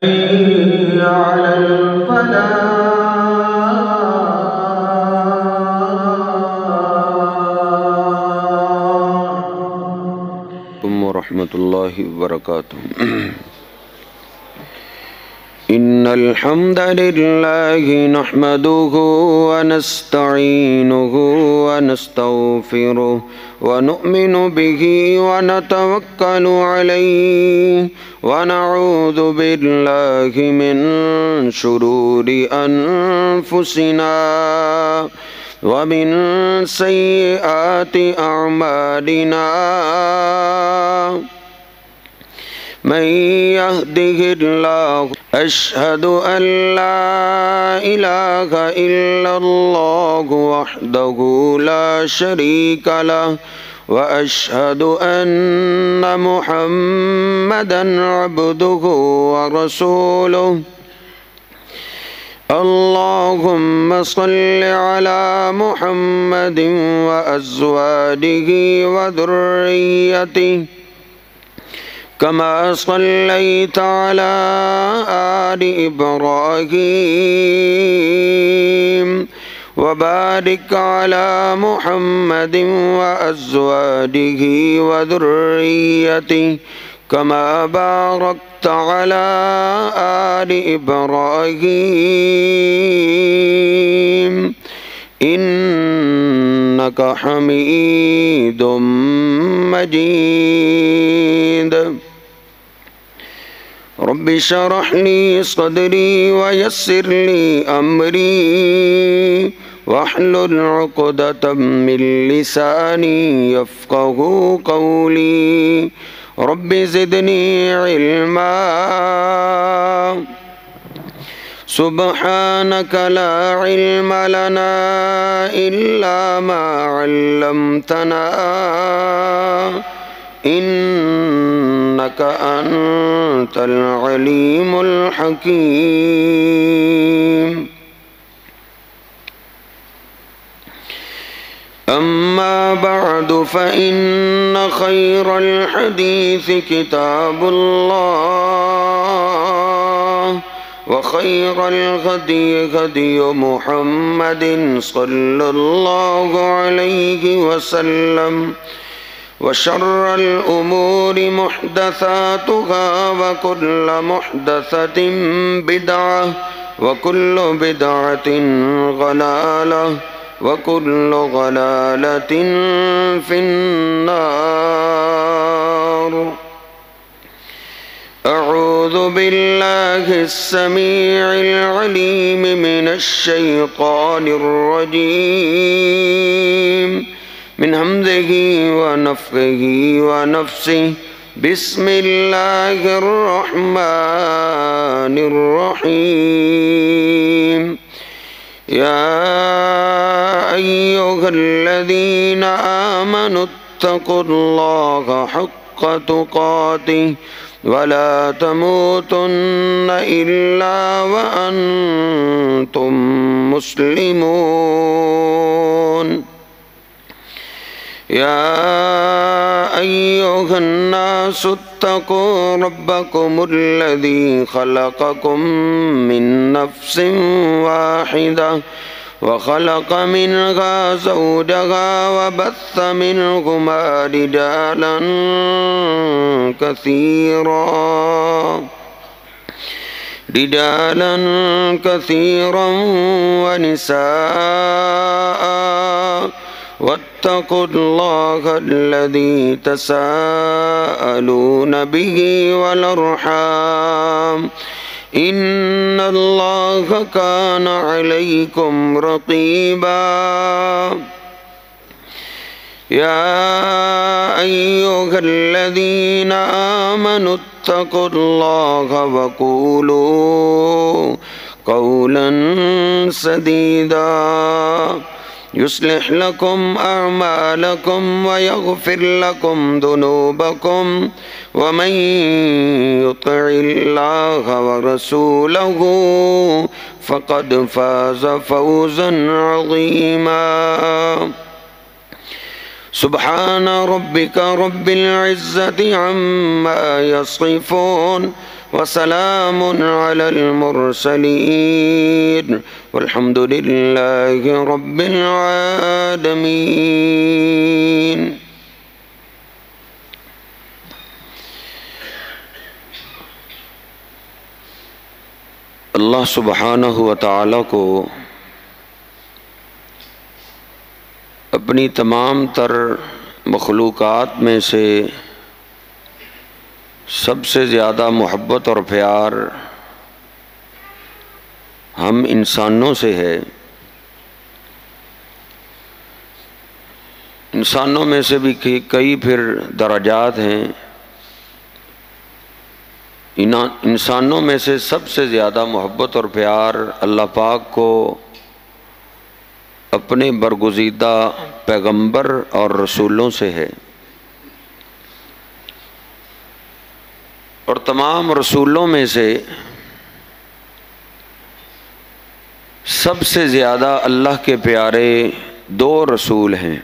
على الفلاح ورحمة الله وبركاته. إن الحمد لله نحمده ونستعينه ونستغفره ونؤمن به ونتوكل عليه ونعوذ بالله من شرور أنفسنا ومن سيئات أعمالنا من يهده الله أشهد أن لا إله إلا الله وحده لا شريك له وأشهد أن محمدا عبده ورسوله. اللهم صل على محمد وأزواجه وذريته كما صليت على آل إبراهيم وبارك على محمد وأزواجه وذريته كما باركت على آل إبراهيم إنك حميد مجيد. رب اشرح لي صدري ويسر لي أمري واحلل عقدة من لساني يفقه قولي. رب زدني علما سبحانك لا علم لنا إلا ما علمتنا إنك أنت العليم الحكيم. أما بعد فإن خير الحديث كتاب الله وخير الهدي هدي محمد صلى الله عليه وسلم وشر الأمور محدثاتها وكل محدثة بدعة وكل بدعة ضلالة وكل ضلالة في النار. أعوذ بالله السميع العليم من الشيطان الرجيم من همزه ونفخه ونفسه. بسم الله الرحمن الرحيم. يا أيها الذين آمنوا اتقوا الله حق تقاته ولا تموتن إلا وأنتم مسلمون. يا أيها الناس اتقوا ربكم الذي خلقكم من نفس واحدة وخلق منها زوجها وبث منهما رجالا كثيرا ونساء. واتقوا الله الذي تساءلون به والأرحام إن الله كان عليكم رقيبا. يا أيها الذين آمنوا اتقوا الله وقولوا قولا سديدا يصلح لكم أعمالكم ويغفر لكم ذنوبكم ومن يطع الله ورسوله فقد فاز فوزا عظيما. سبحان ربك رب العزة عما يصفون وسلام على المرسلين والحمد لله رب العالمين. اللہ سبحانہ و تعالیٰ کو اپنی تمام تر مخلوقات میں سے سب سے زیادہ محبت اور پیار ہم انسانوں سے ہے. انسانوں میں سے بھی کئی پھر درجات ہیں. انسانوں میں سے سب سے زیادہ محبت اور پیار اللہ پاک کو اپنے برگزیدہ پیغمبر اور رسولوں سے ہے. اور تمام رسولوں میں سے سب سے زیادہ اللہ کے پیارے دو رسول ہیں.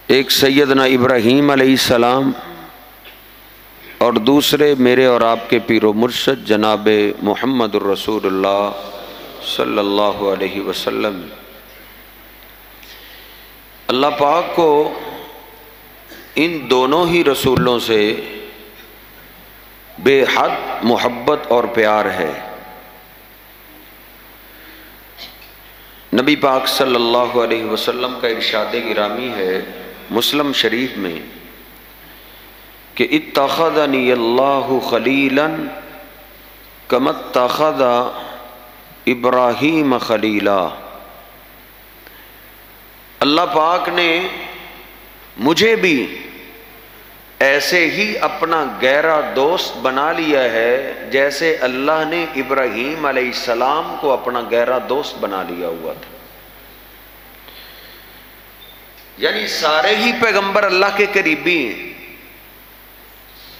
ایک سیدنا ابراہیم علیہ السلام اور دوسرے میرے اور آپ کے پیر و مرشد جناب محمد الرسول اللہ صلی اللہ علیہ وسلم. اللہ پاک کو ان دونوں ہی رسولوں سے بے حد محبت اور پیار ہے. نبی پاک صلی اللہ علیہ وسلم کا ارشاد گرامی ہے مسلم شریف میں کہ اتخذنی اللہ خلیلا کما اتخذ ابراہیم خلیلا. اللہ پاک نے مجھے بھی ایسے ہی اپنا گہرا دوست بنا لیا ہے جیسے اللہ نے ابراہیم علیہ السلام کو اپنا گہرا دوست بنا لیا ہوا تھا. یعنی سارے ہی پیغمبر اللہ کے قریبی ہیں،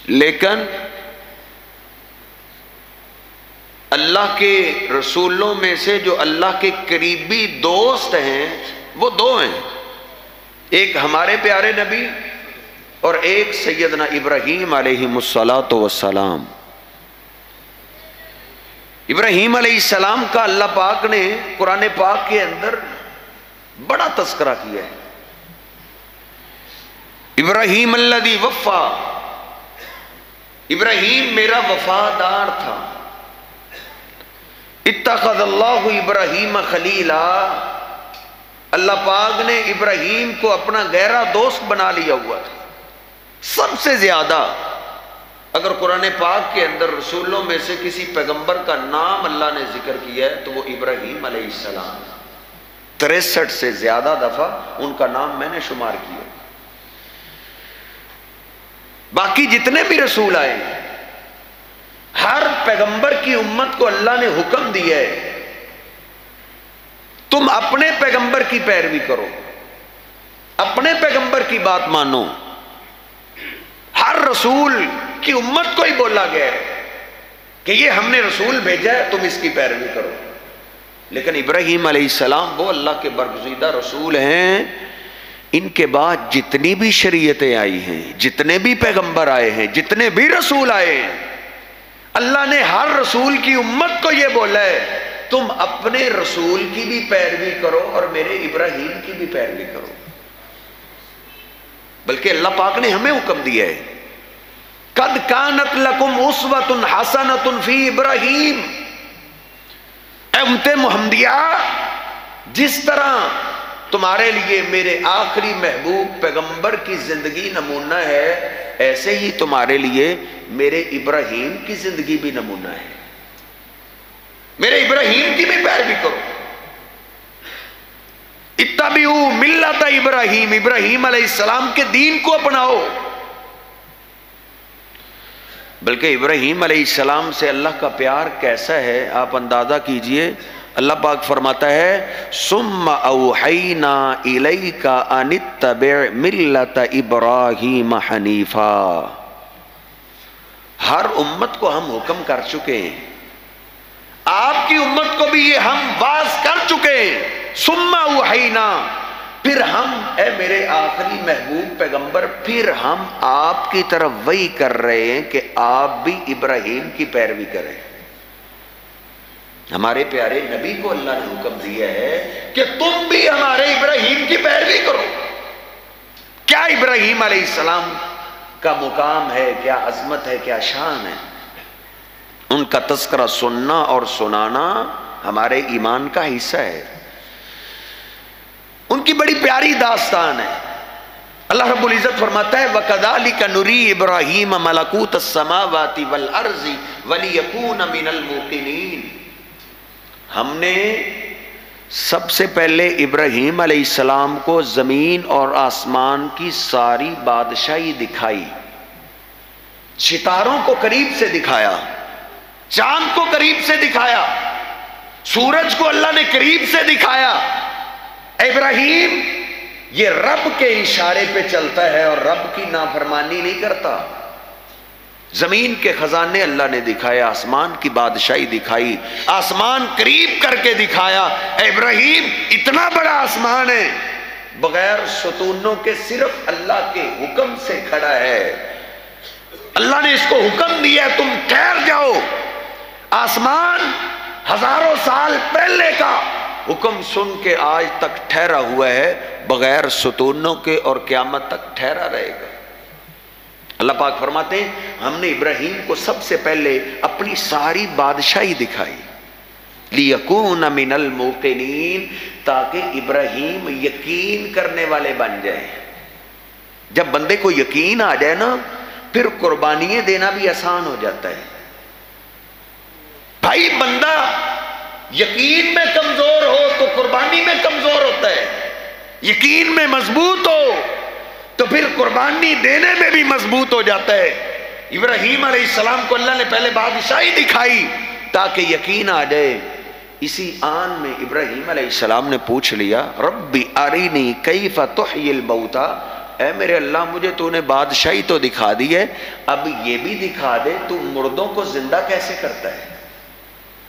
لیکن اللہ کے رسولوں میں سے جو اللہ کے قریبی دوست ہیں وہ دو ہیں. ایک ہمارے پیارے نبی اور ایک سیدنا ابراہیم علیہ السلام. ابراہیم علیہ السلام کا اللہ پاک نے قرآن پاک کے اندر بڑا تذکرہ کیا ہے. ابراہیم الذی وفا، ابراہیم میرا وفادار تھا. اتخذ اللہ ابراہیم خلیلا، اللہ پاک نے ابراہیم کو اپنا گہرا دوست بنا لیا ہوا تھا. سب سے زیادہ اگر قرآن پاک کے اندر رسولوں میں سے کسی پیغمبر کا نام اللہ نے ذکر کیا ہے تو وہ ابراہیم علیہ السلام. 63 سے زیادہ دفعہ ان کا نام میں نے شمار کیا. باقی جتنے بھی رسول آئے ہر پیغمبر کی امت کو اللہ نے حکم دیا ہے تم اپنے پیغمبر کی پیروی کرو، اپنے پیغمبر کی بات مانو. ہر رسول کی امت کو ہی بولا گیا ہے کہ یہ ہم نے رسول بھیجا ہے تم اس کی پیروی کرو. لیکن ابراہیم علیہ السلام وہ اللہ کے برگزیدہ رسول ہیں. ان کے بعد جتنی بھی شریعتیں آئی ہیں، جتنے بھی پیغمبر آئے ہیں، جتنے بھی رسول آئے ہیں، اللہ نے ہر رسول کی امت کو یہ بولا ہے تم اپنے رسول کی بھی پیروی کرو اور میرے ابراہیم کی بھی پیروی کرو. بلکہ اللہ پاک نے ہمیں حکم دیا ہے قد کانت لکم اسوۃ حسنۃ فی ابراہیم. اے امت محمدیہ، جس طرح تمہارے لیے میرے آخری محبوب پیغمبر کی زندگی نمونہ ہے، ایسے ہی تمہارے لیے میرے ابراہیم کی زندگی بھی نمونہ ہے. میرے ابراہیم کی بھی پیروی کرو. اتبعوا ملت ابراہیم، ابراہیم علیہ السلام کے دین کو اپناؤ. بلکہ ابراہیم علیہ السلام سے اللہ کا پیار کیسا ہے آپ اندازہ کیجئے. اللہ پاک فرماتا ہے ثم اوحینا الیک ان اتبع ملت ابراہیم حنیفا. ہر امت کو ہم حکم کر چکے ہیں، آپ کی امت کو بھی یہ ہم واز کر چکے ہیں. ثم اوحینا، پھر ہم اے میرے آخری محبوب پیغمبر پھر ہم آپ کی طرف وہی کر رہے ہیں کہ آپ بھی ابراہیم کی پیروی کریں. ہمارے پیارے نبی کو اللہ نے حکم دیا ہے کہ تم بھی ہمارے ابراہیم کی پیروی کرو. کیا ابراہیم علیہ السلام کا مقام ہے، کیا عظمت ہے، کیا شان ہے. ان کا تذکرہ سننا اور سنانا ہمارے ایمان کا حصہ ہے. ان کی بڑی پیاری داستان ہے. اللہ رب العزت فرماتا ہے وَكَذَلِكَ نُرِي إِبْرَاهِيمَ مَلَكُوتَ السَّمَاوَاتِ وَالْأَرْضِ وَلِيَكُونَ مِنَ الْمُوقِنِينَ. ہم نے سب سے پہلے ابراہیم علیہ السلام کو زمین اور آسمان کی ساری بادشاہی دکھائی. ستاروں کو قریب سے دکھایا، چاند کو قریب سے دکھایا، سورج کو اللہ نے قریب سے دکھایا. ابراہیم یہ رب کے اشارے پہ چلتا ہے اور رب کی نافرمانی نہیں کرتا. زمین کے خزانے اللہ نے دکھائے، آسمان کی بادشاہی دکھائی، آسمان قریب کر کے دکھایا. ابراہیم اتنا بڑا آسمان ہے، بغیر ستونوں کے صرف اللہ کے حکم سے کھڑا ہے. اللہ نے اس کو حکم دیا تم ٹھہر جاؤ. آسمان ہزاروں سال پہلے کا حکم سن کے آج تک ٹھہرا ہوا ہے، بغیر ستونوں کے، اور قیامت تک ٹھہرا رہے گا. اللہ پاک فرماتے ہیں ہم نے ابراہیم کو سب سے پہلے اپنی ساری بادشاہی دکھائی. لِيَكُونَ مِنَ الْمُوقِنِينَ، تاکہ ابراہیم یقین کرنے والے بن جائیں. جب بندے کو یقین آ جائے نا، پھر قربانیاں دینا بھی آسان ہو جاتا ہے. بھائی بندہ یقین میں کمزور ہو تو قربانی میں کمزور ہوتا ہے، یقین میں مضبوط ہو تو پھر قربانی دینے میں بھی مضبوط ہو جاتا ہے. ابراہیم علیہ السلام کو اللہ نے پہلے بادشاہی دکھائی تاکہ یقین آ جائے. اسی آن میں ابراہیم علیہ السلام نے پوچھ لیا ربی ارینی کیف تحیی الموتى، اے میرے اللہ مجھے تو نے بادشاہی تو دکھا دی ہے، اب یہ بھی دکھا دے تو مردوں کو زندہ کیسے کرتا ہے.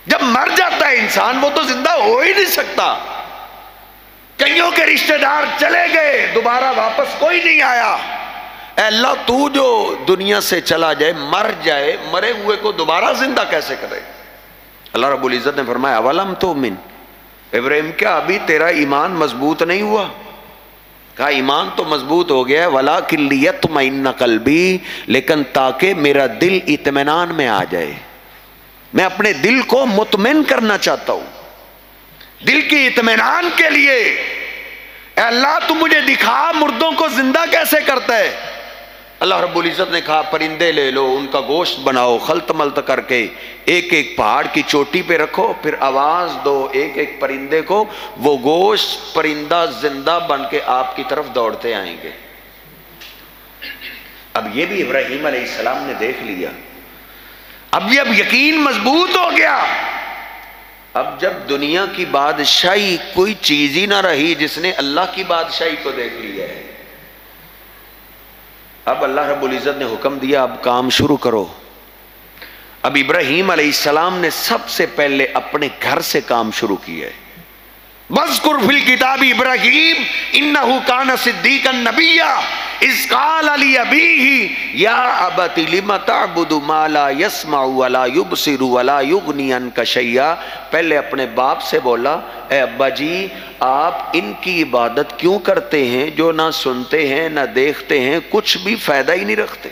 جب مر جاتا ہے انسان وہ تو زندہ ہو ہی نہیں سکتا. کئیوں کے رشتہ دار چلے گئے، دوبارہ واپس کوئی نہیں آیا. اے اللہ تو جو دنیا سے چلا جائے، مر جائے، مرے ہوئے کو دوبارہ زندہ کیسے کرے. اللہ رب العزت نے فرمایا اولم تؤمن، ابراہیم کیا ابھی تیرا ایمان مضبوط نہیں ہوا؟ کہا ایمان تو مضبوط ہو گیا ہے، وَلَٰكِن لِيَطْمَئِنَّ قَلْبِي، لیکن تاکہ میرا دل اطمینان میں آ جائے. میں اپنے دل کو مطمئن کرنا چاہتا ہوں. دل کی اطمینان کے لیے اے اللہ تو مجھے دکھا مردوں کو زندہ کیسے کرتا ہے. اللہ رب العزت نے کہا پرندے لے لو، ان کا گوشت بناؤ، خلط ملط کر کے ایک ایک پہاڑ کی چوٹی پہ رکھو، پھر آواز دو ایک ایک پرندے کو، وہ گوشت پرندہ زندہ بن کے آپ کی طرف دوڑتے آئیں گے. اب یہ بھی ابراہیم علیہ السلام نے دیکھ لیا. اب یقین مضبوط ہو گیا. اب جب دنیا کی بادشاہی کوئی چیز ہی نہ رہی جس نے اللہ کی بادشاہی کو دیکھ لیا ہے، اب اللہ رب العزت نے حکم دیا اب کام شروع کرو. اب ابراہیم علیہ السلام نے سب سے پہلے اپنے گھر سے کام شروع کیا ہے. وَاذْكُرْ فِي الْكِتَابِ إِبْرَاهِيمَ إِنَّهُ كَانَ صِدِّيقًا نَبِيًّا إِذْ قَالَ لِأَبِيهِ يَا أَبَتِ لِمَ تَعْبُدُ مَا لَا يَسْمَعُ وَلَا يُبْصِرُ وَلَا يُغْنِي عَنْكَ شَيْئًا. پہلے اپنے باپ سے بولا اے ابا جی آپ ان کی عبادت کیوں کرتے ہیں جو نہ سنتے ہیں نہ دیکھتے ہیں، کچھ بھی فائدہ ہی نہیں رکھتے.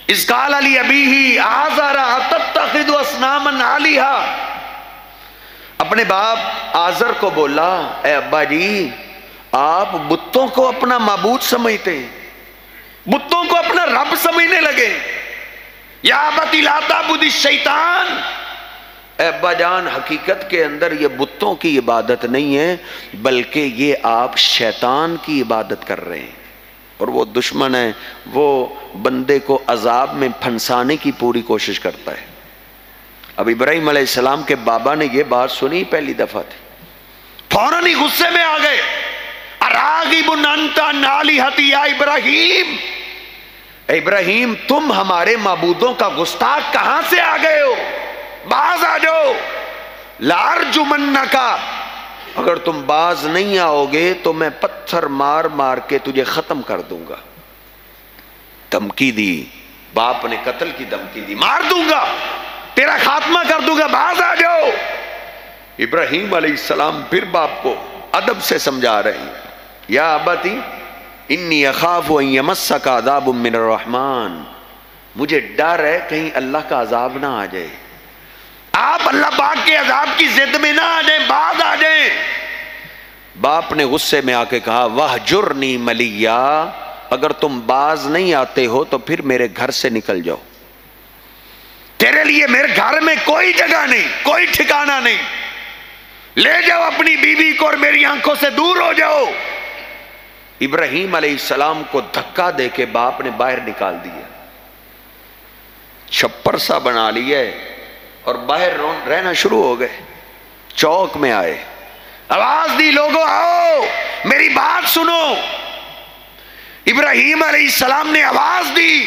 إِذْ قَالَ لِأَبِيهِ آزَرَ أَتَتَّخِذُ أَصْنَامًا آلِهَةً، اپنے باپ آزر کو بولا اے ابا جی آپ بتوں کو اپنا معبود سمجھتے ہیں، بتوں کو اپنا رب سمجھنے لگے. یا ابت لا تعبد الشیطان، اے ابا جان حقیقت کے اندر یہ بتوں کی عبادت نہیں ہے بلکہ یہ آپ شیطان کی عبادت کر رہے ہیں، اور وہ دشمن ہے، وہ بندے کو عذاب میں پھنسانے کی پوری کوشش کرتا ہے. اب ابراہیم علیہ السلام کے بابا نے یہ بات سنی پہلی دفعہ تھی، فوراً ہی غصے میں آ گئے. اراغب انت عن آلہتی یا ابراہیم، اے ابراہیم تم ہمارے معبودوں کا گستاخ کہاں سے آ گئے ہو، باز آ جاؤ. لارجمنک، اگر تم باز نہیں آؤ گے تو میں پتھر مار مار کے تجھے ختم کر دوں گا. دھمکی دی، باپ نے قتل کی دھمکی دی، مار دوں گا، تیرا خاتمہ کر دوں گا، باز آ جاؤ. ابراہیم علیہ السلام پھر باپ کو ادب سے سمجھا رہے ہیں، یا ابتی انی اخاف ان یمسک عذاب من الرحمن، مجھے ڈر ہے کہیں اللہ کا عذاب نہ آ جائے. آپ اللہ پاک کے عذاب کی ضد میں نہ آ جائیں، باز آ جائیں. باپ نے غصے میں آ کے کہا وَہْجُرْنِی مَلِيًّا، اگر تم باز نہیں آتے ہو تو پھر میرے گھر سے نکل جاؤ، تیرے لیے میرے گھر میں کوئی جگہ نہیں، کوئی ٹھکانہ نہیں، لے جاؤ اپنی بیوی کو اور میری آنکھوں سے دور ہو جاؤ. ابراہیم علیہ السلام کو دھکا دے کے باپ نے باہر نکال دیا، چھپر سا بنا لیا اور باہر رہنا شروع ہو گئے. چوک میں آئے، آواز دی لوگوں آؤ میری بات سنو. ابراہیم علیہ السلام نے آواز دی،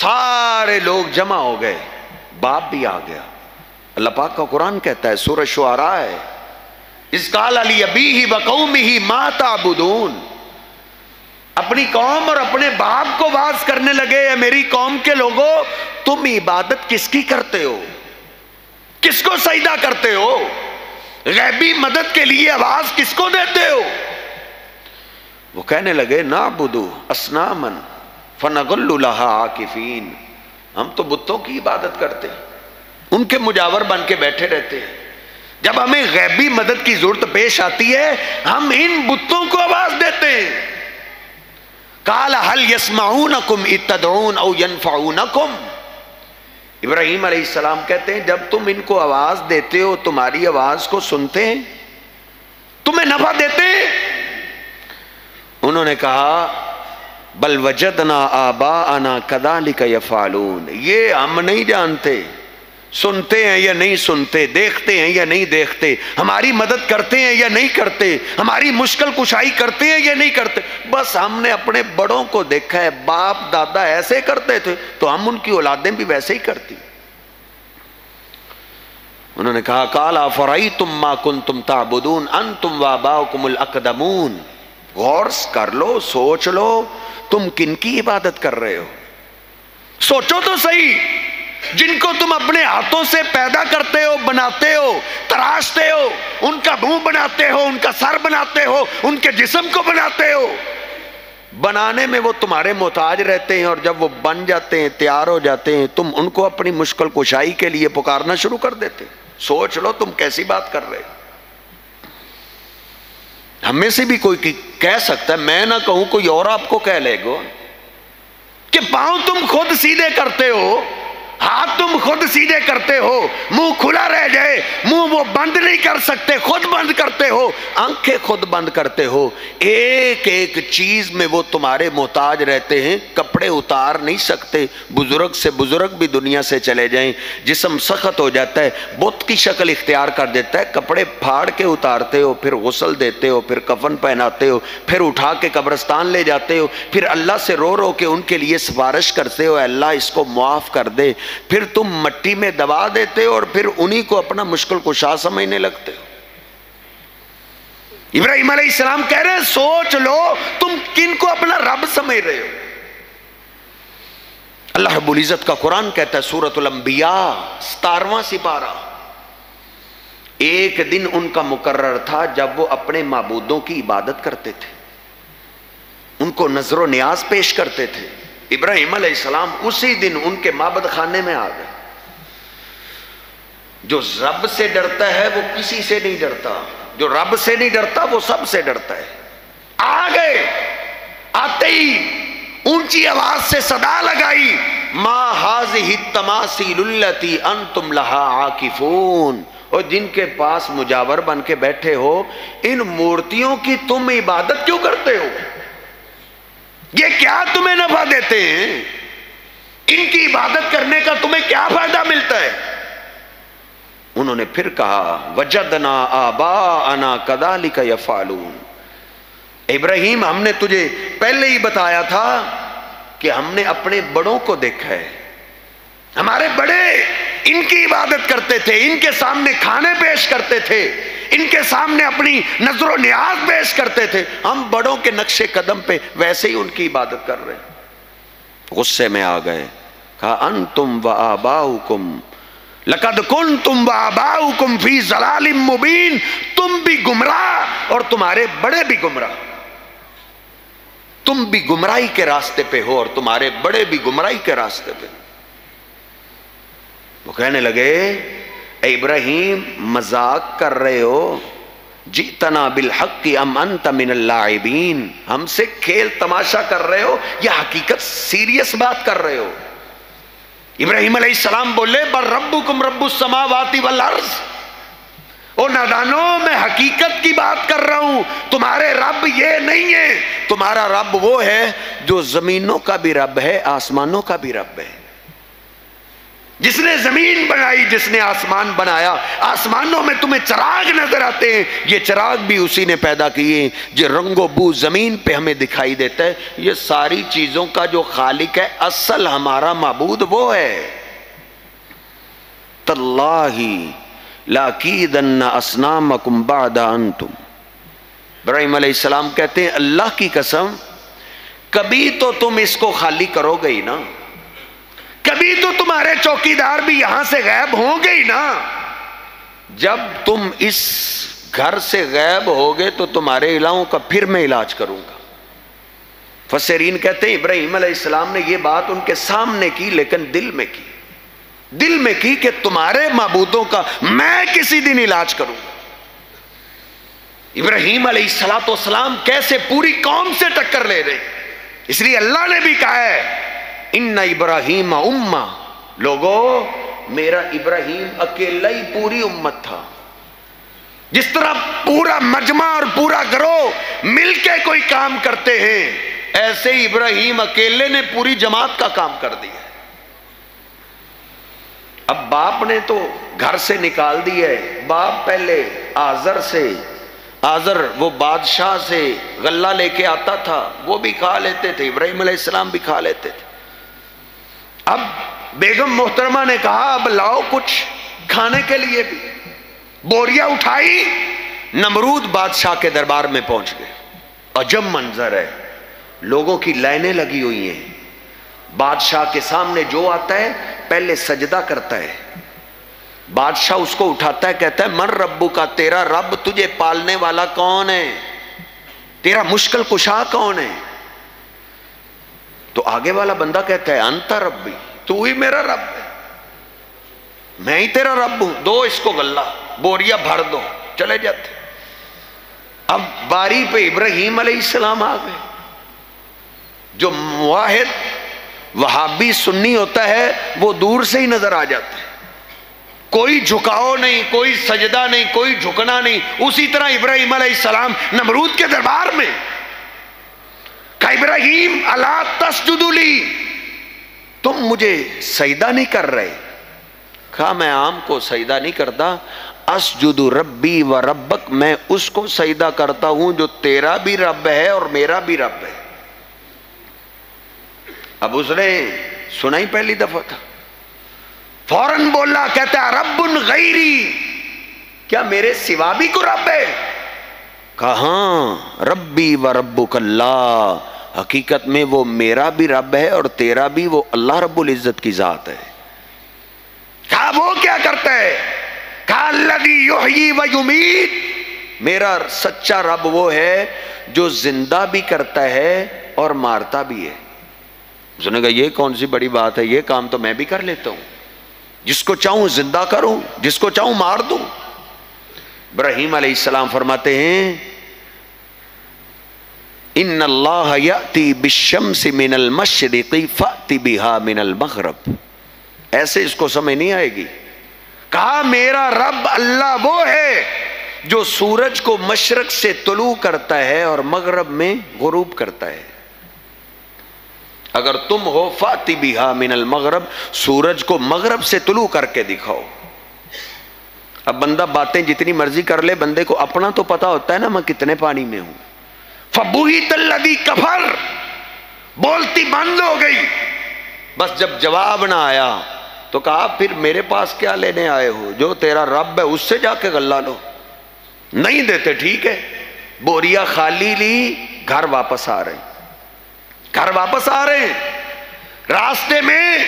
سارے لوگ جمع ہو گئے، باپ بھی آ گیا. اللہ پاک کا قرآن کہتا ہے، سورہ شعراء ہے، اذ قال لأبیہ وقومہ ما تعبدون، اپنی قوم اور اپنے باپ کو واز کرنے لگے، اے میری قوم کے لوگوں تم عبادت کس کی کرتے ہو، کس کو سجدہ کرتے ہو، غیبی مدد کے لیے آواز کس کو دیتے ہو. وہ کہنے لگے نعبد اصناما فنظل لها عاکفین، ہم تو بتوں کی عبادت کرتے ہیں، ان کے مجاور بن کے بیٹھے رہتے ہیں، جب ہمیں غیبی مدد کی ضرورت پیش آتی ہے ہم ان بتوں کو آواز دیتے ہیں. قال هل يسمعونكم اذ تدعون او ينفعونكم، ابراہیم علیہ السلام کہتے ہیں جب تم ان کو آواز دیتے ہو تمہاری آواز کو سنتے ہیں، تمہیں نفع دیتے ہیں. انہوں نے کہا بل وجدنا آباءنا كذلك يفعلون، یہ ہم نہیں جانتے سنتے ہیں یا نہیں سنتے، دیکھتے ہیں یا نہیں دیکھتے، ہماری مدد کرتے ہیں یا نہیں کرتے، ہماری مشکل کشائی کرتے ہیں یا نہیں کرتے، بس ہم نے اپنے بڑوں کو دیکھا ہے، باپ دادا ایسے کرتے تھے تو ہم ان کی اولادیں بھی ویسے ہی کرتی. انہوں نے کہا قال افرأیتم ما کنتم تعبدون انتم وآباؤکم الاقدمون، غور کر لو، سوچ لو تم کن کی عبادت کر رہے ہو، سوچو تو صحیح. جن کو تم اپنے ہاتھوں سے پیدا کرتے ہو، بناتے ہو، تراشتے ہو، ان کا منہ بناتے ہو، ان کا سر بناتے ہو، ان کے جسم کو بناتے ہو، بنانے میں وہ تمہارے محتاج رہتے ہیں اور جب وہ بن جاتے ہیں تیار ہو جاتے ہیں تم ان کو اپنی مشکل کشائی کے لیے پکارنا شروع کر دیتے. سوچ لو تم کیسی بات کر رہے. ہم میں سے بھی کوئی کہہ سکتا ہے، میں نہ کہوں کوئی اور آپ کو کہہ لے گا کہ پاؤں تم خود سیدھے کرتے ہو، ہاتھ تم خود سیدھے کرتے ہو، منہ کھلا رہ جائے منہ وہ بند نہیں کر سکتے، خود بند کرتے ہو، آنکھیں خود بند کرتے ہو، ایک ایک چیز میں وہ تمہارے محتاج رہتے ہیں، کپڑے اتار نہیں سکتے، بزرگ سے بزرگ بھی دنیا سے چلے جائیں جسم سخت ہو جاتا ہے، بت کی شکل اختیار کر دیتا ہے، کپڑے پھاڑ کے اتارتے ہو، پھر غسل دیتے ہو، پھر کفن پہناتے ہو، پھر اٹھا کے قبرستان لے جاتے ہو، پھر اللہ سے رو رو کے ان کے لیے سفارش کرتے ہو اللہ اس کو معاف کر دے، پھر تم مٹی میں دبا دیتے ہو اور پھر انہی کو اپنا مشکل کشا سمجھنے لگتے ہو. ابراہیم علیہ السلام کہہ رہے ہیں سوچ لو تم کن کو اپنا رب سمجھ رہے ہو. اللہ رب العزت کا قرآن کہتا ہے سورۃ الانبیاء 17واں سپارہ، ایک دن ان کا مقرر تھا جب وہ اپنے معبودوں کی عبادت کرتے تھے، ان کو نظر و نیاز پیش کرتے تھے. ابراہیم علیہ السلام اسی دن ان کے معبد خانے میں آ گئے. جو رب سے ڈرتا ہے وہ کسی سے نہیں ڈرتا، جو رب سے نہیں ڈرتا وہ سب سے ڈرتا ہے. آ گئے، آتے ہی اونچی آواز سے صدا لگائی ما ہذہ التماثیل التی انتم لہا عاکفون، اور جن کے پاس مجاور بن کے بیٹھے ہو ان مورتیوں کی تم عبادت کیوں کرتے ہو، یہ کیا تمہیں نفع دیتے ہیں، ان کی عبادت کرنے کا تمہیں کیا فائدہ ملتا ہے. انہوں نے پھر کہا وجدنا آباءنا کذالک یفعلون، ابراہیم ہم نے تجھے پہلے ہی بتایا تھا کہ ہم نے اپنے بڑوں کو دیکھا ہے، ہمارے بڑے ان کی عبادت کرتے تھے، ان کے سامنے کھانے پیش کرتے تھے، ان کے سامنے اپنی نظر و نیاز پیش کرتے تھے، ہم بڑوں کے نقش قدم پہ ویسے ہی ان کی عبادت کر رہے ہیں۔ غصے میں آ گئے، کہا انتم و آباؤکم لقد کنتم و آباؤکم فی ضلال مبین، تم بھی گمراہ اور تمہارے بڑے بھی گمراہ، تم بھی گمراہی کے راستے پہ ہو اور تمہارے بڑے بھی گمراہی کے راستے پہ۔ وہ کہنے لگے اے ابراہیم مذاق کر رہے ہو، جئتنا بالحق ام انت من اللاعبین، ہم سے کھیل تماشا کر رہے ہو یا حقیقت سیریس بات کر رہے ہو؟ ابراہیم علیہ السلام بولے بل ربکم رب السماوات والارض، او نادانو میں حقیقت کی بات کر رہا ہوں، تمہارے رب یہ نہیں ہے، تمہارا رب وہ ہے جو زمینوں کا بھی رب ہے آسمانوں کا بھی رب ہے، جس نے زمین بنائی، جس نے آسمان بنایا۔ آسمانوں میں تمہیں چراغ نظر آتے ہیں، یہ چراغ بھی اسی نے پیدا کیے، جو رنگ و بو زمین پہ ہمیں دکھائی دیتا ہے، یہ ساری چیزوں کا جو خالق ہے، اصل ہمارا معبود وہ ہے۔ تاللہ لاکیدن اصنامکم بعد انتم، ابراہیم علیہ السلام کہتے ہیں اللہ کی قسم کبھی تو تم اس کو خالی کرو گے ہی نا، کبھی تو تمہارے چوکیدار بھی یہاں سے غائب ہوں گے ہی نا، جب تم اس گھر سے غائب ہوگے تو تمہارے الہوں کا پھر میں علاج کروں گا۔ فسرین کہتے ہیں ابراہیم علیہ السلام نے یہ بات ان کے سامنے کی، لیکن دل میں کی، دل میں کی کہ تمہارے معبودوں کا میں کسی دن علاج کروں گا۔ ابراہیم علیہ السلام کیسے پوری قوم سے ٹکر لے رہے، اس لیے اللہ نے بھی کہا ہے ان ابراہیم امہ، لوگو میرا ابراہیم اکیلا ہی پوری امت تھا۔ جس طرح پورا مجمع اور پورا گروہ مل کے کوئی کام کرتے ہیں، ایسے ہی ابراہیم اکیلے نے پوری جماعت کا کام کر دیا۔ اب باپ نے تو گھر سے نکال دیا ہے، باپ پہلے آزر سے، آزر وہ بادشاہ سے غلہ لے کے آتا تھا، وہ بھی کھا لیتے تھے، ابراہیم علیہ السلام بھی کھا لیتے تھے۔ اب بیگم محترمہ نے کہا اب لاؤ کچھ کھانے کے لیے بھی، بوریا اٹھائی، نمرود بادشاہ کے دربار میں پہنچ گئے۔ عجب منظر ہے، لوگوں کی لائنیں لگی ہوئی ہیں، بادشاہ کے سامنے جو آتا ہے پہلے سجدہ کرتا ہے، بادشاہ اس کو اٹھاتا ہے، کہتا ہے من ربو کا، تیرا رب تجھے پالنے والا کون ہے، تیرا مشکل کشا کون ہے؟ تو آگے والا بندہ کہتا ہے انت ربی، تو ہی میرا رب ہے، میں ہی تیرا رب ہوں، دو اس کو غلہ، بوریا بھر دو، چلے جاتے۔ اب باری پہ ابراہیم علیہ السلام آ گئے۔ جو موحد وہابی سنی ہوتا ہے وہ دور سے ہی نظر آ جاتا ہے، کوئی جھکاؤ نہیں، کوئی سجدہ نہیں، کوئی جھکنا نہیں۔ اسی طرح ابراہیم علیہ السلام نمرود کے دربار میں کہا ابراہیم الا تسجد لی، تم مجھے سجدہ نہیں کر رہے؟ کہا میں عام کو سجدہ نہیں کرتا، اسجد ربی و ربک، میں اس کو سجدہ کرتا ہوں جو تیرا بھی رب ہے اور میرا بھی رب ہے۔ اب اس نے سنا ہی پہلی دفعہ تھا، فوراً بولا، کہتا ہے رب غیری، کیا میرے سوا بھی کوئی رب ہے؟ کہا ہاں ربی و ربک اللہ، حقیقت میں وہ میرا بھی رب ہے اور تیرا بھی وہ اللہ رب العزت کی ذات ہے۔ کہا وہ کیا کرتا ہے؟ کہا الذی یحیی و یمیت، میرا سچا رب وہ ہے جو زندہ بھی کرتا ہے اور مارتا بھی ہے۔ اس نے کہا یہ کون سی بڑی بات ہے، یہ کام تو میں بھی کر لیتا ہوں، جس کو چاہوں زندہ کروں، جس کو چاہوں مار دوں۔ ابراہیم علیہ السلام فرماتے ہیں ان اللہ یأتی بالشمس من المشرق فأتی بها من المغرب، ایسے اس کو سمجھ نہیں آئے گی۔ کہا میرا رب اللہ وہ ہے جو سورج کو مشرق سے طلوع کرتا ہے اور مغرب میں غروب کرتا ہے۔ اگر تم ہو فاتی بہا من المغرب، سورج کو مغرب سے طلوع کر کے دکھاؤ۔ اب بندہ باتیں جتنی مرضی کر لے، بندے کو اپنا تو پتا ہوتا ہے نا میں کتنے پانی میں ہوں۔ فبہت الذی کفر، بولتی بند ہو گئی۔ بس جب جواب نہ آیا تو کہا پھر میرے پاس کیا لینے آئے ہو، جو تیرا رب ہے اس سے جا کے غلہ لو۔ نہیں دیتے ٹھیک ہے، بوریا خالی لی، گھر واپس آ رہے ہیں، گھر واپس آ رہے ہیں، راستے میں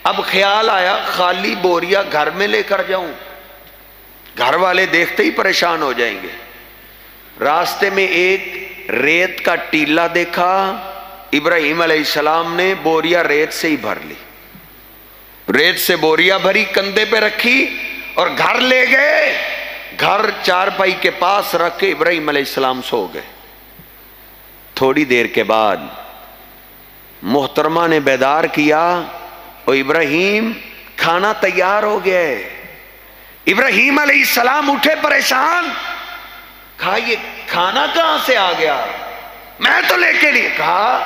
اب خیال آیا خالی بوریا گھر میں لے کر جاؤں، گھر والے دیکھتے ہی پریشان ہو جائیں گے۔ راستے میں ایک ریت کا ٹیلا دیکھا، ابراہیم علیہ السلام نے بوریا ریت سے ہی بھر لی، ریت سے بوریا بھری، کندھے پہ رکھی اور گھر لے گئے۔ گھر چارپائی کے پاس رکھ کے ابراہیم علیہ السلام سو گئے۔ تھوڑی دیر کے بعد محترمہ نے بیدار کیا، اور ابراہیم کھانا تیار ہو گیا ہے۔ ابراہیم علیہ السلام اٹھے پریشان، کہا یہ کھانا کہاں سے آ گیا؟ میں تو لے کے نہیں، کہا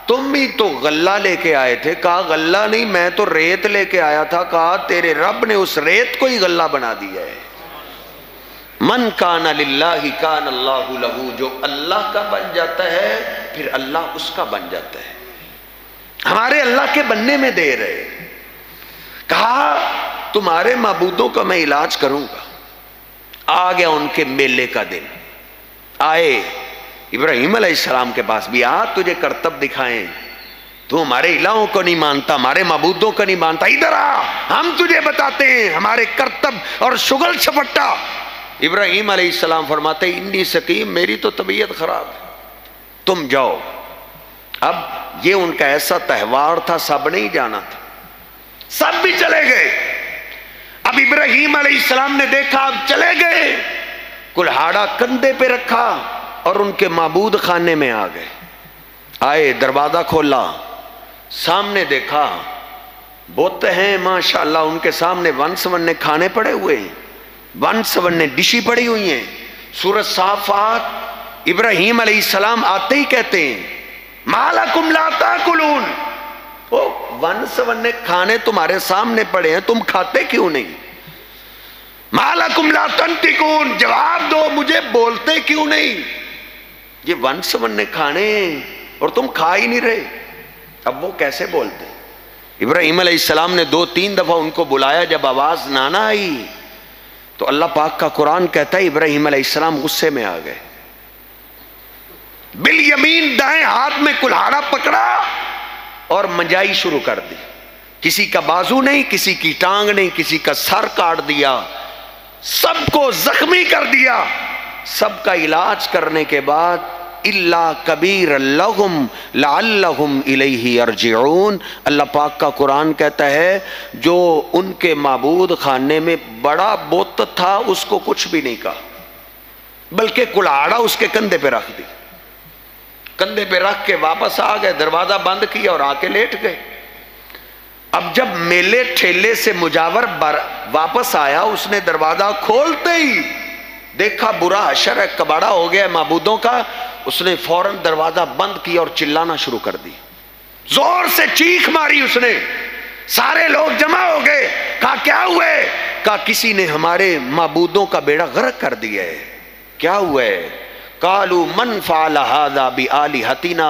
تم ہی تو غلہ لے کے آئے تھے، کہا غلہ نہیں میں تو ریت لے کے آیا تھا، کہا تیرے رب نے اس ریت کو ہی غلہ بنا دیا ہے۔ من کان للہ کان اللہ لہو، جو اللہ کا بن جاتا ہے پھر اللہ اس کا بن جاتا ہے۔ ہمارے اللہ کے بننے میں دیر ہے۔ کہا تمہارے معبودوں کا میں علاج کروں گا۔ آ گیا ان کے میلے کا دن، آئے ابراہیم علیہ السلام کے پاس بھی، آ تجھے کرتب دکھائیں، تو ہمارے الہوں کو نہیں مانتا، ہمارے معبودوں کو نہیں مانتا، ادھر آ ہم تجھے بتاتے ہیں ہمارے کرتب اور شغل چھپٹا۔ ابراہیم علیہ السلام فرماتے انی سقیم، میری تو طبیعت خراب ہے، تم جاؤ۔ اب یہ ان کا ایسا تہوار تھا، سب نہیں جانا تھا، سب بھی چلے گئے۔ اب ابراہیم علیہ السلام نے دیکھا، اب چلے گئے، کلہاڑا کندھے پہ رکھا اور ان کے معبود خانے میں آ گئے۔ آئے، دروازہ کھولا، سامنے دیکھا بت ہیں ماشاءاللہ، ان کے سامنے ون سونے کھانے پڑے ہوئے ہیں، ون سونے ڈشی پڑی ہوئی ہیں۔ سورۃ صافات ابراہیم علیہ السلام آتے ہی کہتے ہیں ما لکم لا تاکلون، وہ ون سونے کھانے تمہارے سامنے پڑے ہیں، تم کھاتے کیوں نہیں؟ ما لکم لا تنطقون، جواب دو مجھے، بولتے کیوں نہیں؟ یہ ون سونے کھانے ہیں اور تم کھا ہی نہیں رہے۔ اب وہ کیسے بولتے؟ ابراہیم علیہ السلام نے 2-3 دفعہ ان کو بلایا، جب آواز نہ آئی تو اللہ پاک کا قرآن کہتا ہے ابراہیم علیہ السلام غصے میں آ گئے، بالیمین دائیں ہاتھ میں کلہاڑا پکڑا اور منجائی شروع کر دی۔ کسی کا بازو نہیں، کسی کی ٹانگ نہیں، کسی کا سر کاٹ دیا، سب کو زخمی کر دیا۔ سب کا علاج کرنے کے بعد الا کبیر لہم لعلہم الیہ یرجعون، اللہ پاک کا قرآن کہتا ہے جو ان کے معبود خانے میں بڑا بت تھا اس کو کچھ بھی نہیں کہا، بلکہ کلہاڑا اس کے کندھے پہ رکھ دی، کندھے پہ رکھ کے واپس آ گئے، دروازہ بند کیا اور آ کے لیٹ گئے۔ اب جب میلے ٹھیلے سے مجاور واپس آیا، اس نے دروازہ کھولتے ہی دیکھا برا حشر ہے، کباڑا ہو گیا معبودوں کا، اس نے فوراً دروازہ بند کیا اور چلانا شروع کر دی، زور سے چیخ ماری اس نے، سارے لوگ جمع ہو گئے، کہا کیا ہوا ہے؟ کہا کسی نے ہمارے معبودوں کا بیڑا غرق کر دیا ہے۔ کیا ہوا ہے؟ قالوا من فعل هذا بآلهتنا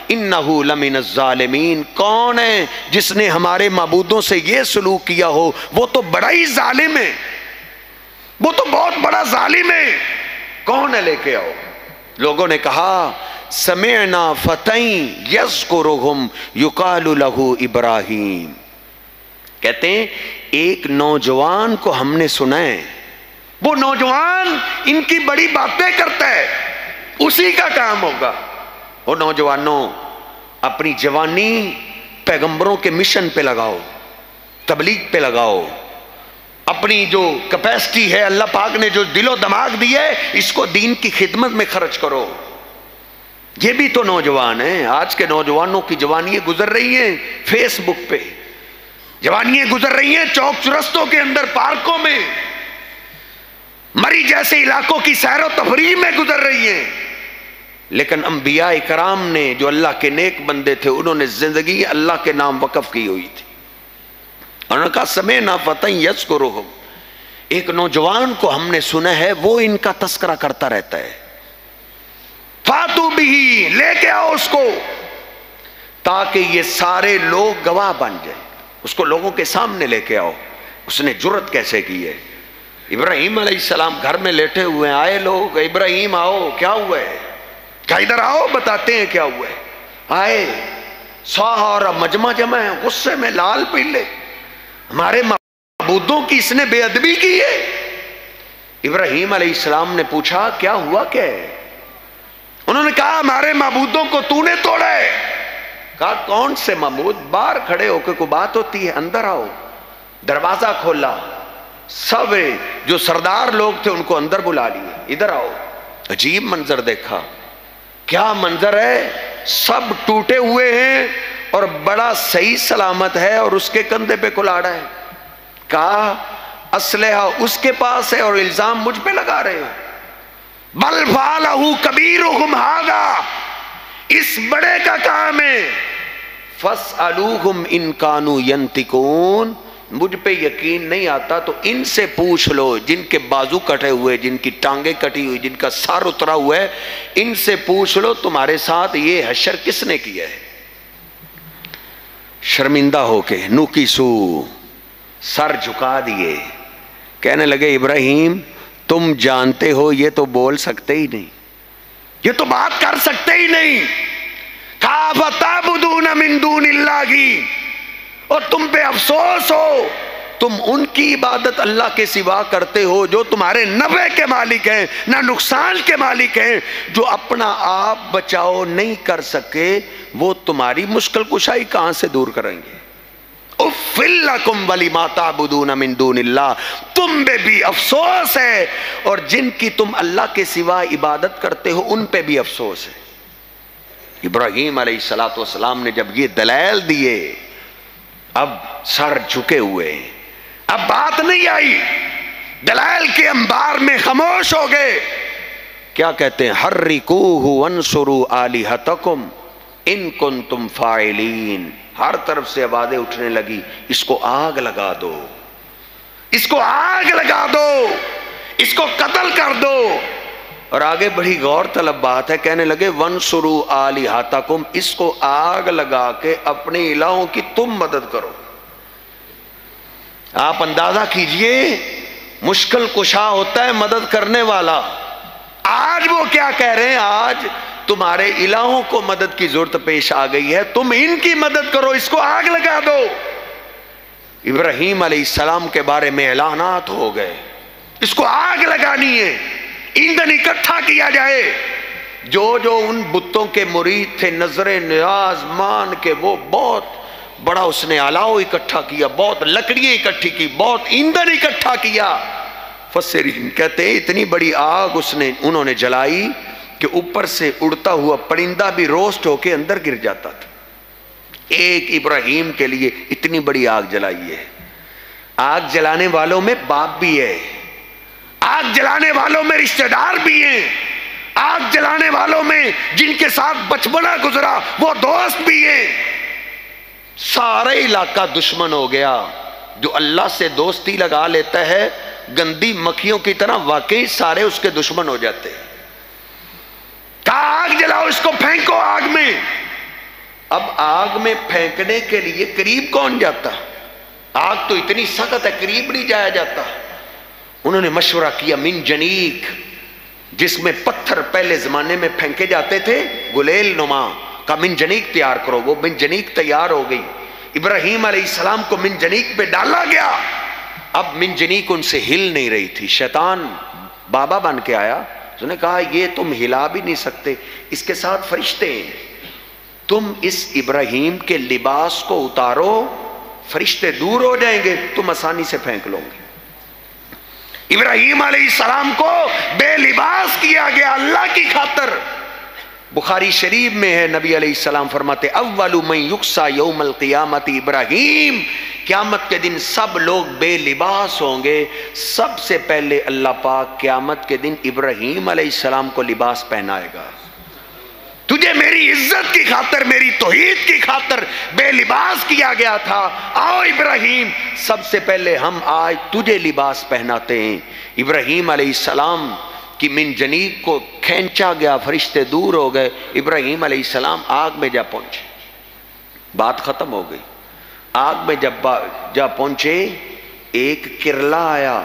انه لمن الظالمین، کون ہے جس نے ہمارے معبودوں سے یہ سلوک کیا ہو؟ وہ تو بڑا ہی ظالم ہے، وہ تو بہت بڑا ظالم ہے، کون ہے؟ لے کے آؤ۔ لوگوں نے کہا سمعنا فتى یذکرہم یقال له ابراہیم، کہتے ہیں ایک نوجوان کو ہم نے سنا ہے، وہ نوجوان ان کی بڑی باتیں کرتا ہے، اسی کا کام ہوگا۔ وہ نوجوانوں اپنی جوانی پیغمبروں کے مشن پہ لگاؤ، تبلیغ پہ لگاؤ، اپنی جو کیپیسٹی ہے اللہ پاک نے جو دل و دماغ دی ہے اس کو دین کی خدمت میں خرچ کرو۔ یہ بھی تو نوجوان ہیں، آج کے نوجوانوں کی جوانیاں گزر رہی ہیں فیس بک پہ، جوانیاں گزر رہی ہیں چوک چرستوں کے اندر، پارکوں میں، مری جیسے علاقوں کی سیر و تفریح میں گزر رہی ہیں۔ لیکن انبیاء کرام نے جو اللہ کے نیک بندے تھے انہوں نے زندگی اللہ کے نام وقف کی ہوئی تھی۔ انہوں نے کہا سمعنا فتى یذکرہم، ایک نوجوان کو ہم نے سنا ہے وہ ان کا تذکرہ کرتا رہتا ہے، فاتوا بہ، لے کے آؤ اس کو، تاکہ یہ سارے لوگ گواہ بن جائیں، اس کو لوگوں کے سامنے لے کے آؤ۔ اس نے جرت کیسے کی ہے؟ ابراہیم علیہ السلام گھر میں لیٹے ہوئے ہیں، آئے لوگ، ابراہیم آؤ، کیا ہوا ہے؟ کہا ادھر آؤ بتاتے ہیں کیا ہوا ہے۔ آئے، سارا مجمع جمع ہے، غصے میں لال پیلے، ہمارے معبودوں کی اس نے بے ادبی کی ہے۔ ابراہیم علیہ السلام نے پوچھا کیا ہوا کیا ہے؟ انہوں نے کہا ہمارے معبودوں کو تو نے توڑا ہے۔ کہا کون سے معبود؟ باہر کھڑے ہو کے کوئی بات ہوتی ہے، اندر آؤ۔ دروازہ کھولا، سب جو سردار لوگ تھے ان کو اندر بلا لیے، ادھر آؤ۔ عجیب منظر دیکھا، کیا منظر ہے؟ سب ٹوٹے ہوئے ہیں اور بڑا صحیح سلامت ہے، اور اس کے کندھے پہ کلاڑا ہے۔ کہا اسلحہ اس کے پاس ہے اور الزام مجھ پہ لگا رہے ہو۔ بل فعلہ کبیرہم ھذا، اس بڑے کا کام ہے۔ فاسألوہم ان کانوا ینطقون، مجھ پہ یقین نہیں آتا تو ان سے پوچھ لو جن کے بازو کٹے ہوئے، جن کی ٹانگیں کٹی ہوئی، جن کا سر اترا ہوا ہے، ان سے پوچھ لو تمہارے ساتھ یہ حشر کس نے کیا ہے۔ شرمندہ ہو کے نوکیسو سر جھکا دیے، کہنے لگے ابراہیم تم جانتے ہو یہ تو بول سکتے ہی نہیں، یہ تو بات کر سکتے ہی نہیں۔ کہا فتعبدون من دون اللہ، اور تم پہ افسوس ہو، تم ان کی عبادت اللہ کے سوا کرتے ہو جو تمہارے نفع کے مالک ہیں نہ نقصان کے مالک ہیں، جو اپنا آپ بچاؤ نہیں کر سکے وہ تمہاری مشکل کشائی کہاں سے دور کریں گے۔ اُفِّل لَكُمْ وَلِمَا تَعْبُدُونَ مِن دُونِ اللَّهِ، تم پہ بھی افسوس ہے اور جن کی تم اللہ کے سوا عبادت کرتے ہو ان پہ بھی افسوس ہے۔ ابراہیم علیہ السلام نے جب یہ دلائل دیے، اب سر جھکے ہوئے، اب بات نہیں آئی، دلائل کے انبار میں خاموش ہو گئے۔ کیا کہتے ہیں؟ حرکوہ وانصروا آلہتکم ان کنتم فاعلین، ہر طرف سے آوازیں اٹھنے لگی، اس کو آگ لگا دو، اس کو آگ لگا دو، اس کو قتل کر دو۔ اور آگے بڑی غور طلب بات ہے، کہنے لگے وانصروا آلہتکم، اس کو آگ لگا کے اپنے الہوں کی تم مدد کرو۔ آپ اندازہ کیجئے، مشکل کشا ہوتا ہے مدد کرنے والا۔ آج وہ کیا کہہ رہے ہیں؟ آج تمہارے الہوں کو مدد کی ضرورت پیش آ گئی ہے، تم ان کی مدد کرو، اس کو آگ لگا دو۔ ابراہیم علیہ السلام کے بارے میں اعلانات ہو گئے، اس کو آگ لگانی ہے، ایندھن اکٹھا کیا جائے۔ جو ان بتوں کے مرید تھے نظر نیاز مان کے، وہ بہت بڑا اس نے الاؤ اکٹھا کیا، بہت لکڑیاں اکٹھی کی، بہت ایندھن اکٹھا کیا۔ فسرین کہتے ہیں اتنی بڑی آگ انہوں نے جلائی کہ اوپر سے اڑتا ہوا پرندہ بھی روسٹ ہو کے اندر گر جاتا تھا۔ ایک ابراہیم کے لیے اتنی بڑی آگ جلائی ہے۔ آگ جلانے والوں میں باپ بھی ہے، آگ جلانے والوں میں رشتہ دار بھی ہیں، آگ جلانے والوں میں جن کے ساتھ بچپنا گزرا وہ دوست بھی ہیں۔ سارا علاقہ دشمن ہو گیا۔ جو اللہ سے دوستی لگا لیتا ہے گندی مکھیوں کی طرح واقعی سارے اس کے دشمن ہو جاتے ہیں۔ کہا آگ جلاؤ، اس کو پھینکو آگ میں۔ اب آگ میں پھینکنے کے لیے قریب کون جاتا؟ آگ تو اتنی سخت ہے، قریب نہیں جایا جاتا۔ انہوں نے مشورہ کیا من جنیک، جس میں پتھر پہلے زمانے میں پھینکے جاتے تھے گلیل نما، کا من جنیک تیار کرو۔ وہ من جنیک تیار ہو گئی، ابراہیم علیہ السلام کو من جنیک پہ ڈالا گیا۔ اب من جنیک ان سے ہل نہیں رہی تھی، شیطان بابا بن کے آیا، اس نے کہا یہ تم ہلا بھی نہیں سکتے، اس کے ساتھ فرشتے ہیں، تم اس ابراہیم کے لباس کو اتارو، فرشتے دور ہو جائیں گے، تم آسانی سے پھینک لو گے۔ ابراہیم علیہ السلام کو بے لباس کیا گیا اللہ کی خاطر۔ بخاری شریف میں ہے، نبی علیہ السلام فرماتے اول من یکسا یوم القیامت ابراہیم، قیامت کے دن سب لوگ بے لباس ہوں گے، سب سے پہلے اللہ پاک قیامت کے دن ابراہیم علیہ السلام کو لباس پہنائے گا۔ تجھے میری عزت کی خاطر، میری توحید کی خاطر بے لباس کیا گیا تھا، آؤ ابراہیم سب سے پہلے ہم آج تجھے لباس پہناتے ہیں۔ ابراہیم علیہ السلام کی من جنیک کو کھینچا گیا، فرشتے دور ہو گئے، ابراہیم علیہ السلام آگ میں جا پہنچے، بات ختم ہو گئی۔ آگ میں جب جا پہنچے، ایک کرلا آیا،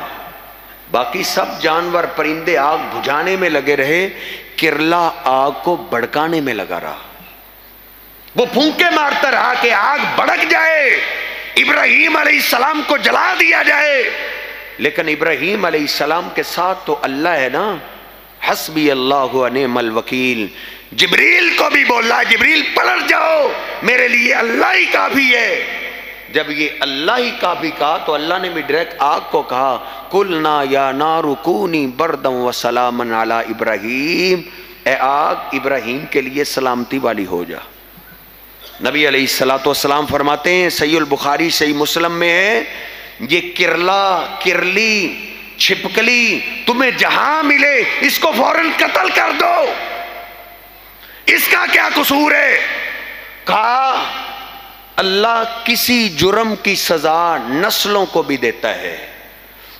باقی سب جانور پرندے آگ بجھانے میں لگے رہے، کرلا آگ کو بھڑکانے میں لگا رہا، وہ پھونکے مارتا رہا کہ آگ بھڑک جائے، ابراہیم علیہ السلام کو جلا دیا جائے۔ لیکن ابراہیم علیہ السلام کے ساتھ تو اللہ ہے نا، حسبی اللہ و نعم الوکیل۔ جبریل کو بھی بولا، جبریل پلٹ جاؤ، میرے لیے اللہ ہی کافی ہے۔ جب یہ اللہ ہی کافی کہا تو اللہ نے بھی ڈائریکٹ آگ کو کہا، قلنا یا نار کونی بردا وسلاما علی ابراہیم، اے آگ ابراہیم کے لیے سلامتی والی ہو جا۔ نبی علیہ السلام فرماتے ہیں، صحیح البخاری صحیح مسلم میں ہے، یہ کرلا، کرلی، چھپکلی تمہیں جہاں ملے اس کو فوراً قتل کر دو، اس کا کیا قصور ہے؟ کہا اللہ کسی جرم کی سزا نسلوں کو بھی دیتا ہے،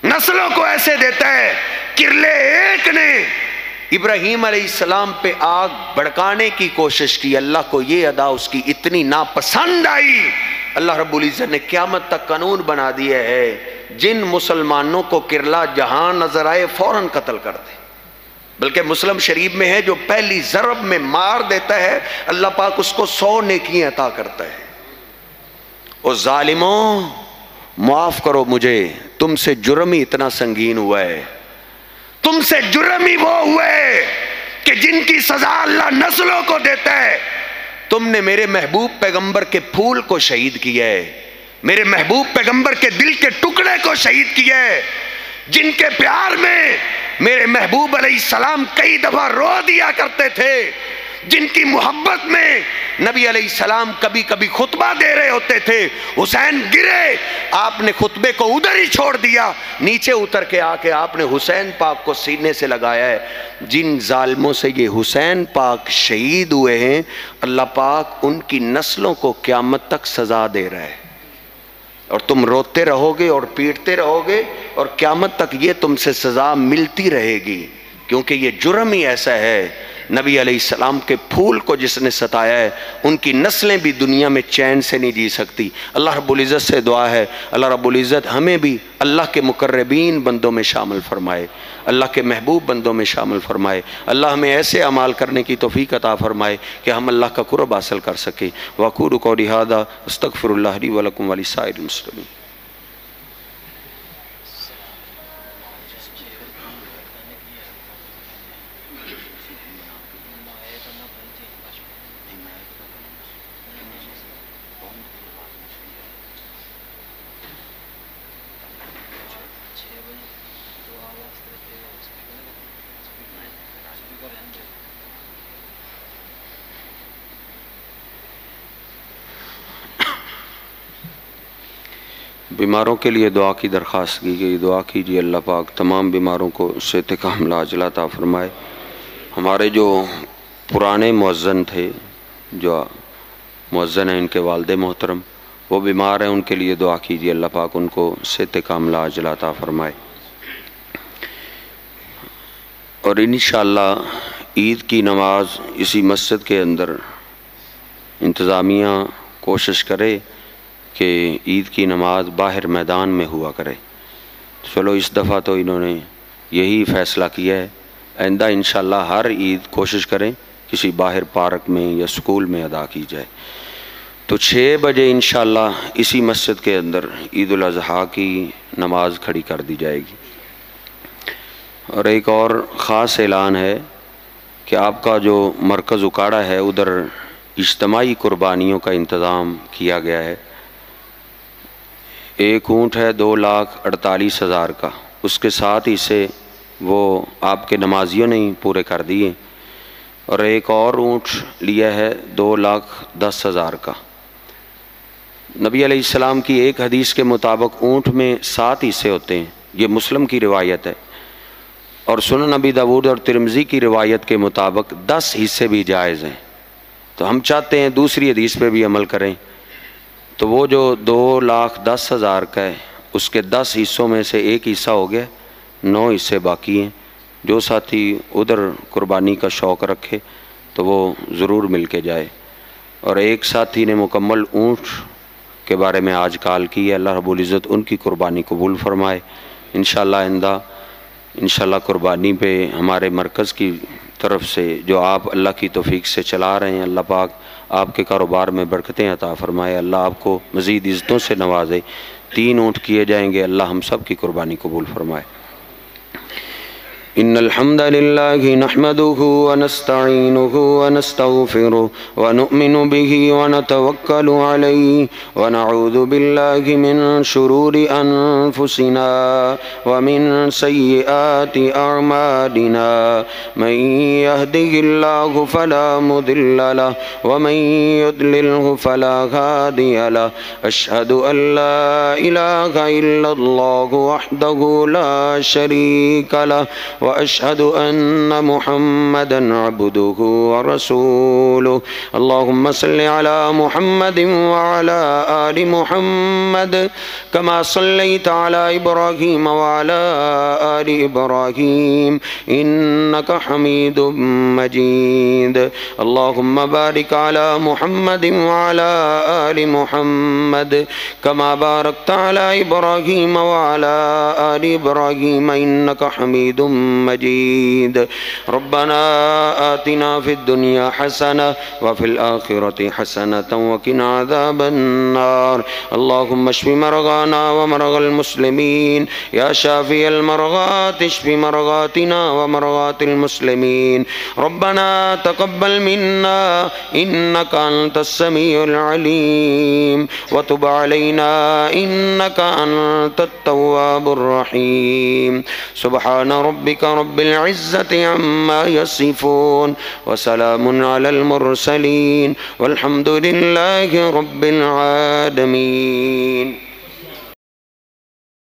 نسلوں کو ایسے دیتا ہے۔ کرلے ایک نے ابراہیم علیہ السلام پہ آگ بھڑکانے کی کوشش کی، اللہ کو یہ ادا اس کی اتنی ناپسند آئی، اللہ رب العزت نے قیامت تک قانون بنا دیا ہے، جن مسلمانوں کو کرلا جہاں نظر آئے فوراً قتل کر دے۔ بلکہ مسلم شریف میں ہے، جو پہلی ضرب میں مار دیتا ہے اللہ پاک اس کو 100 نیکیاں عطا کرتا ہے۔ او ظالموں معاف کرو مجھے، تم سے جرم ہی اتنا سنگین ہوا ہے، تم سے جرم ہی وہ ہوئے کہ جن کی سزا اللہ نسلوں کو دیتا ہے۔ تم نے میرے محبوب پیغمبر کے پھول کو شہید کیا ہے، میرے محبوب پیغمبر کے دل کے ٹکڑے کو شہید کیا ہے، جن کے پیار میں میرے محبوب علیہ السلام کئی دفعہ رو دیا کرتے تھے، جن کی محبت میں نبی علیہ السلام کبھی کبھی خطبہ دے رہے ہوتے تھے، حسین گرے، آپ نے خطبے کو ادھر ہی چھوڑ دیا، نیچے اتر کے آ کے آپ نے حسین پاک کو سینے سے لگایا ہے۔ جن ظالموں سے یہ حسین پاک شہید ہوئے ہیں، اللہ پاک ان کی نسلوں کو قیامت تک سزا دے رہا ہے، اور تم روتے رہو گے اور پیٹتے رہو گے، اور قیامت تک یہ تم سے سزا ملتی رہے گی، کیونکہ یہ جرم ہی ایسا ہے۔ نبی علیہ السلام کے پھول کو جس نے ستایا ہے، ان کی نسلیں بھی دنیا میں چین سے نہیں جی سکتی۔ اللہ رب العزت سے دعا ہے، اللہ رب العزت ہمیں بھی اللہ کے مقربین بندوں میں شامل فرمائے، اللہ کے محبوب بندوں میں شامل فرمائے، اللہ ہمیں ایسے اعمال کرنے کی توفیق عطا فرمائے کہ ہم اللہ کا قرب حاصل کر سکیں۔ وَأَقُولُ قَوْلِي هَٰذَا أَسْتَغْفِرُ اللَّهَ لِي وَلَكُمْ وَلِسَائِرِ الْمُسْلِمِينَ۔ بیماروں کے لیے دعا کی درخواست کی گئی، دعا کیجیے اللہ پاک تمام بیماروں کو صحت کاملہ عاجلہ عطا فرمائے۔ ہمارے جو پرانے مؤذن تھے، جو مؤذن ہیں ان کے والد محترم، وہ بیمار ہیں، ان کے لیے دعا کیجیے اللہ پاک ان کو صحت کاملہ عاجلہ عطا فرمائے۔ اور انشاءاللہ عید کی نماز اسی مسجد کے اندر انتظامیہ کوشش کرے کہ عید کی نماز باہر میدان میں ہوا کرے۔ چلو اس دفعہ تو انہوں نے یہی فیصلہ کیا ہے، آئندہ انشاءاللہ ہر عید کوشش کریں کسی باہر پارک میں یا سکول میں ادا کی جائے۔ تو 6 بجے انشاءاللہ اسی مسجد کے اندر عید الاضحیٰ کی نماز کھڑی کر دی جائے گی۔ اور ایک اور خاص اعلان ہے کہ آپ کا جو مرکز اکاڑا ہے ادھر اجتماعی قربانیوں کا انتظام کیا گیا ہے۔ ایک اونٹ ہے 2,48,000 کا، اس کے ساتھ ہی سے وہ آپ کے نمازیوں نے ہی پورے کر دیے، اور ایک اور اونٹ لیا ہے 2,10,000 کا۔ نبی علیہ السلام کی ایک حدیث کے مطابق اونٹ میں 7 حصے ہوتے ہیں، یہ مسلم کی روایت ہے، اور سنن نبی داؤد اور ترمذی کی روایت کے مطابق 10 حصے بھی جائز ہیں۔ تو ہم چاہتے ہیں دوسری حدیث پہ بھی عمل کریں، تو وہ جو 2,10,000 کا ہے اس کے 10 حصوں میں سے ایک حصہ ہو گیا، 9 حصے باقی ہیں۔ جو ساتھی ادھر قربانی کا شوق رکھے تو وہ ضرور مل کے جائے۔ اور ایک ساتھی نے مکمل اونٹ کے بارے میں آج کال کی ہے، اللہ رب العزت ان کی قربانی قبول فرمائے۔ انشاءاللہ آئندہ انشاءاللہ قربانی پہ ہمارے مرکز کی طرف سے جو آپ اللہ کی توفیق سے چلا رہے ہیں، اللہ پاک آپ کے کاروبار میں برکتیں عطا فرمائے، اللہ آپ کو مزید عزتوں سے نوازے۔ 3 اونٹ کیے جائیں گے، اللہ ہم سب کی قربانی قبول فرمائے۔ ان الحمد لله نحمده ونستعينه ونستغفره ونؤمن به ونتوكل عليه ونعوذ بالله من شرور انفسنا ومن سيئات اعمالنا، من يهده الله فلا مضل له ومن يضلله فلا هادي له، اشهد ان لا اله الا الله وحده لا شريك له وأشهد أن محمدًا عبده ورسوله۔ اللهم صل على محمد وعلى آل محمد كما صليت على إبراهيم وعلى آل إبراهيم إنك حميد مجيد۔ اللهم بارك على محمد وعلى آل محمد كما باركت على إبراهيم وعلى آل إبراهيم إنك حميد مجيد۔ ربنا آتنا في الدنيا حسنة وفي الآخرة حسنة وقنا عذاب النار۔ اللهم اشف مرضانا ومرضى المسلمين، يا شافي المرضات اشف مرضاتنا ومرضات المسلمين۔ ربنا تقبل منا إنك أنت السميع العليم وتب علينا إنك أنت التواب الرحيم۔ سبحان ربك رب العزة عما يصفون وسلام على المرسلين والحمد لله رب العالمين۔